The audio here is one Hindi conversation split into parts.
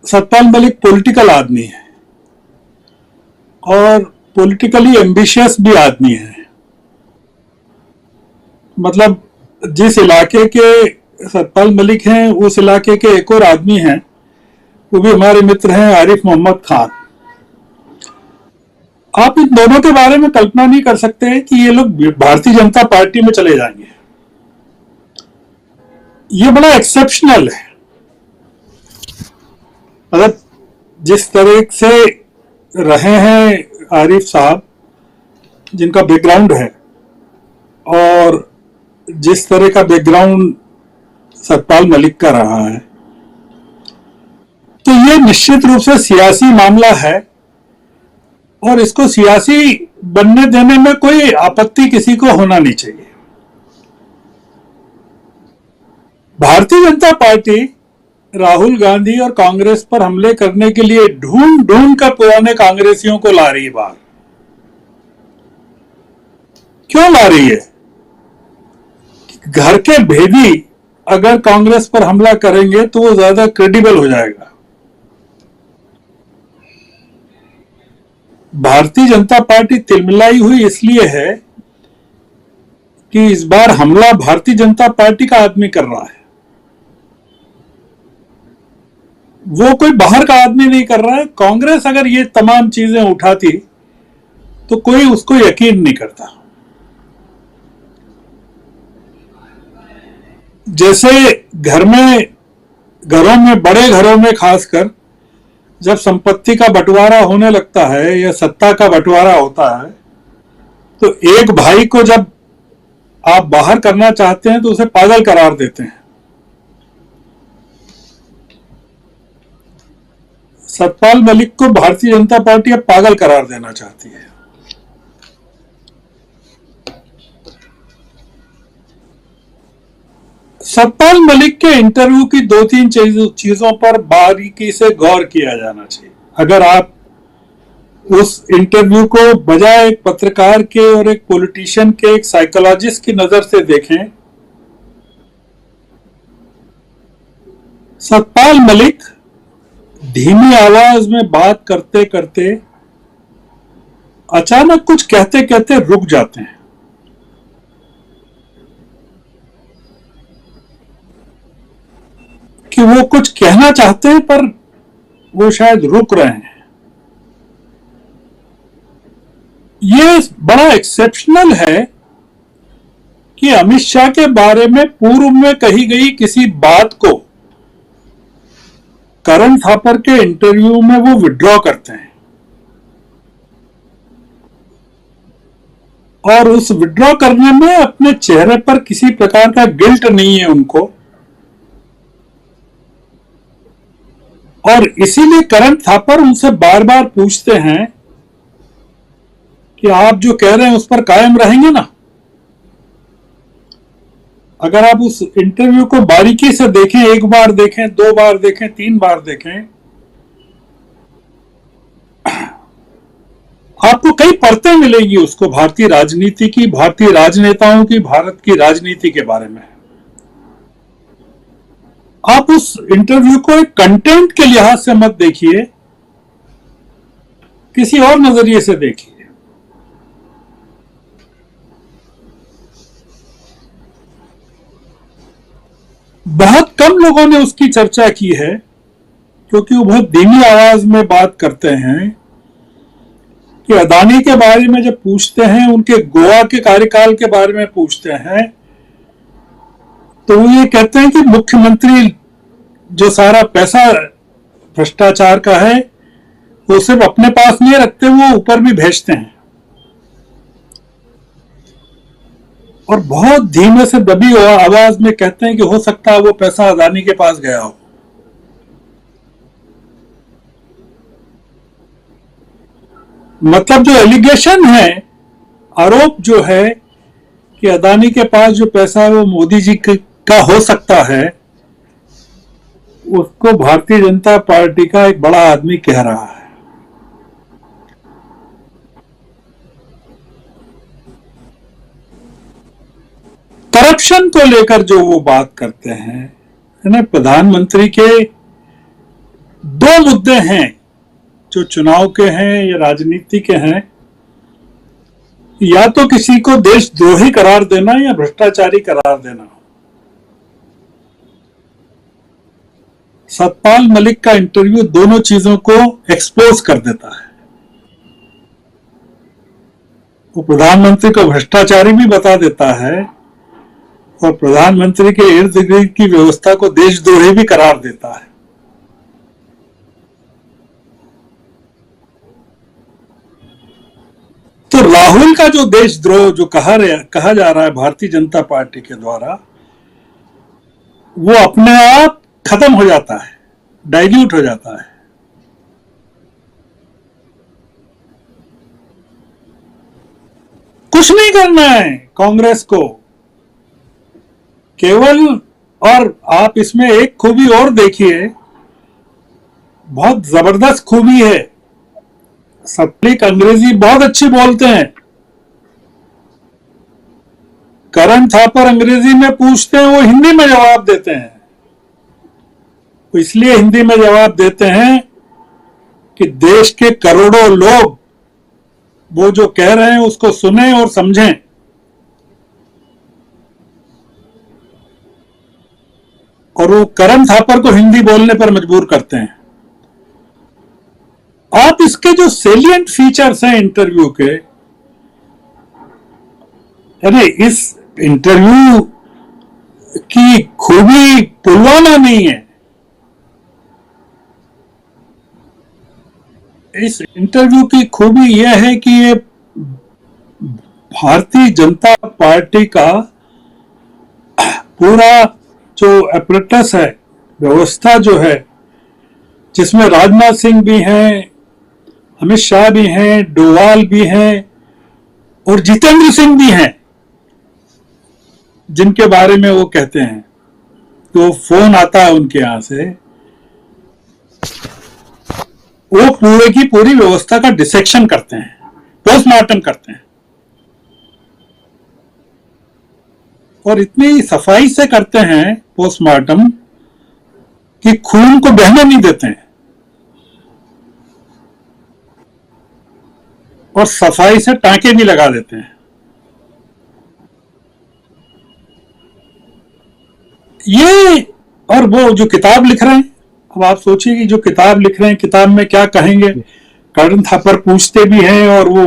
सतपाल मलिक पॉलिटिकल आदमी है और पॉलिटिकली एम्बिशियस भी आदमी है। मतलब जिस इलाके के सतपाल मलिक हैं उस इलाके के एक और आदमी हैं, वो भी हमारे मित्र हैं, आरिफ मोहम्मद खान। आप इन दोनों के बारे में कल्पना नहीं कर सकते कि ये लोग भारतीय जनता पार्टी में चले जाएंगे। ये बड़ा एक्सेप्शनल है। मतलब जिस तरह से रहे हैं आरिफ साहब, जिनका बैकग्राउंड है, और जिस तरह का बैकग्राउंड सतपाल मलिक का रहा है, तो ये निश्चित रूप से सियासी मामला है और इसको सियासी बनने देने में कोई आपत्ति किसी को होना नहीं चाहिए। भारतीय जनता पार्टी राहुल गांधी और कांग्रेस पर हमले करने के लिए ढूंढ ढूंढ कर पुराने कांग्रेसियों को ला रही है बाहर। क्यों ला रही है? घर के भेदी अगर कांग्रेस पर हमला करेंगे तो वो ज्यादा क्रेडिबल हो जाएगा। भारतीय जनता पार्टी तिलमिलाई हुई इसलिए है कि इस बार हमला भारतीय जनता पार्टी का आदमी कर रहा है, वो कोई बाहर का आदमी नहीं कर रहा है। कांग्रेस अगर ये तमाम चीजें उठाती तो कोई उसको यकीन नहीं करता। जैसे घरों में बड़े घरों में खासकर जब संपत्ति का बंटवारा होने लगता है या सत्ता का बंटवारा होता है, तो एक भाई को जब आप बाहर करना चाहते हैं तो उसे पागल करार देते हैं। सतपाल मलिक को भारतीय जनता पार्टी अब पागल करार देना चाहती है। सतपाल मलिक के इंटरव्यू की 2-3 चीजों पर बारीकी से गौर किया जाना चाहिए। अगर आप उस इंटरव्यू को बजाय एक पत्रकार के और एक पॉलिटिशियन के, एक साइकोलॉजिस्ट की नजर से देखें, सतपाल मलिक धीमी आवाज में बात करते करते अचानक कुछ कहते कहते रुक जाते हैं। कि वो कुछ कहना चाहते हैं पर वो शायद रुक रहे हैं। ये बड़ा एक्सेप्शनल है कि अमित शाह के बारे में पूर्व में कही गई किसी बात को करण थापर के इंटरव्यू में वो विड्रॉ करते हैं और उस विड्रॉ करने में अपने चेहरे पर किसी प्रकार का गिल्ट नहीं है उनको, और इसीलिए करण थापर उनसे बार बार पूछते हैं कि आप जो कह रहे हैं उस पर कायम रहेंगे ना। अगर आप उस इंटरव्यू को बारीकी से देखें, 1 बार देखें, 2 बार देखें, 3 बार देखें, आपको कई परतें मिलेगी उसको भारतीय राजनीति की, भारतीय राजनेताओं की, भारत की राजनीति के बारे में। आप उस इंटरव्यू को एक कंटेंट के लिहाज से मत देखिए, किसी और नजरिए से देखिए। बहुत कम लोगों ने उसकी चर्चा की है क्योंकि वो बहुत धीमी आवाज में बात करते हैं कि अदानी के बारे में जब पूछते हैं, उनके गोवा के कार्यकाल के बारे में पूछते हैं, तो वो ये कहते हैं कि मुख्यमंत्री जो सारा पैसा भ्रष्टाचार का है वो सिर्फ अपने पास नहीं रखते, वो ऊपर भी भेजते हैं। और बहुत धीमे से दबी आवाज में कहते हैं कि हो सकता है वो पैसा अदानी के पास गया हो। मतलब जो एलिगेशन है, आरोप जो है कि अदानी के पास जो पैसा है वो मोदी जी का हो सकता है, उसको भारतीय जनता पार्टी का एक बड़ा आदमी कह रहा है। करप्शन को लेकर जो वो बात करते हैं, प्रधानमंत्री के दो मुद्दे हैं जो चुनाव के हैं या राजनीति के हैं, या तो किसी को देशद्रोही करार देना या भ्रष्टाचारी करार देना। सतपाल मलिक का इंटरव्यू दोनों चीजों को एक्सपोज कर देता है। वो प्रधानमंत्री को भ्रष्टाचारी भी बता देता है और प्रधानमंत्री के इर्द गिर्द की व्यवस्था को देशद्रोही भी करार देता है। तो राहुल का जो देशद्रोह जो कहा जा रहा है भारतीय जनता पार्टी के द्वारा, वो अपने आप खत्म हो जाता है, डाइल्यूट हो जाता है। कुछ नहीं करना है कांग्रेस को, केवल, और आप इसमें एक खूबी और देखिए, बहुत जबरदस्त खूबी है। सप्लिक अंग्रेजी बहुत अच्छी बोलते हैं। करण थापर अंग्रेजी में पूछते हैं, वो हिंदी में जवाब देते हैं। वो इसलिए हिंदी में जवाब देते हैं कि देश के करोड़ों लोग वो जो कह रहे हैं उसको सुने और समझें। और वो करण थापर को हिंदी बोलने पर मजबूर करते हैं। आप इसके जो सेलिएंट फीचर्स हैं इंटरव्यू के, अरे इस इंटरव्यू की खूबी पुलवामा नहीं है। इस इंटरव्यू की खूबी यह है कि ये भारतीय जनता पार्टी का पूरा जो एपरेटस है, व्यवस्था जो है, जिसमें राजनाथ सिंह भी हैं, अमित शाह भी हैं, डोवाल भी हैं और जितेंद्र सिंह भी हैं, जिनके बारे में वो कहते हैं, तो फोन आता है उनके यहां से, वो पूरे की पूरी व्यवस्था का डिसेक्शन करते हैं, पोस्टमार्टम करते हैं, और इतनी सफाई से करते हैं पोस्टमार्टम कि खून को बहने नहीं देते हैं, और सफाई से टांके भी लगा देते हैं। ये, और वो जो किताब लिख रहे हैं, अब आप सोचिए कि जो किताब लिख रहे हैं, किताब में क्या कहेंगे। करण थापर पूछते भी हैं और वो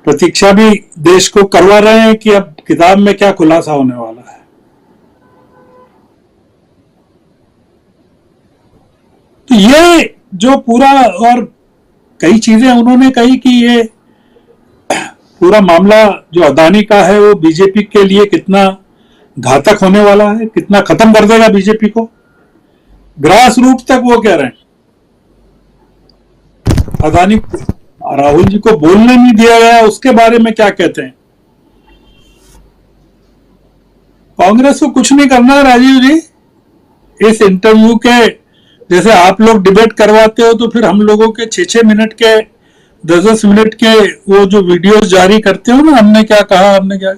प्रतीक्षा भी देश को करवा रहे हैं कि अब किताब में क्या खुलासा होने वाला है। तो ये जो पूरा, और कई चीजें उन्होंने कही कि ये पूरा मामला जो अदानी का है वो बीजेपी के लिए कितना घातक होने वाला है, कितना खत्म कर देगा बीजेपी को। ग्रास रूट तक वो कह रहे हैं। अदानी, राहुल जी को बोलने नहीं दिया गया, उसके बारे में क्या कहते हैं। कांग्रेस को कुछ नहीं करना राजीव जी। इस इंटरव्यू के, जैसे आप लोग डिबेट करवाते हो तो फिर हम लोगों के 6-6 मिनट के, 10-10 मिनट के वो जो वीडियोस जारी करते हो ना, हमने क्या कहा, हमने क्या,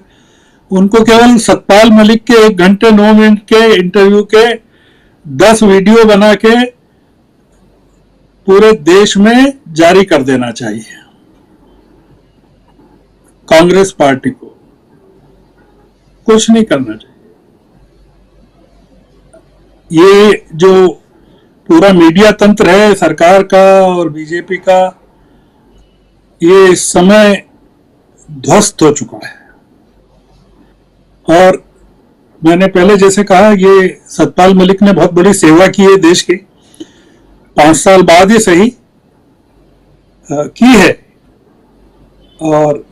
उनको केवल सतपाल मलिक के 1 घंटे 9 मिनट के इंटरव्यू के 10 वीडियो बना के पूरे देश में जारी कर देना चाहिए कांग्रेस पार्टी को। कुछ नहीं करना चाहिए। ये जो पूरा मीडिया तंत्र है सरकार का और बीजेपी का, ये इस समय ध्वस्त हो चुका है। और मैंने पहले जैसे कहा, ये सतपाल मलिक ने बहुत बड़ी सेवा की है देश की, 5 साल बाद ही सही की है। और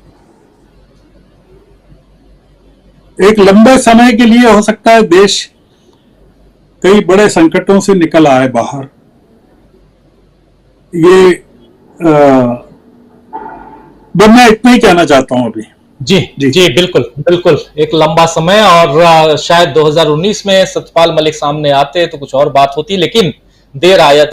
एक लंबे समय के लिए हो सकता है देश कई बड़े संकटों से निकल आए बाहर। ये मैं इतना ही कहना चाहता हूं अभी। जी जी जी, बिल्कुल बिल्कुल, एक लंबा समय, और शायद 2019 में सतपाल मलिक सामने आते तो कुछ और बात होती, लेकिन देर आयत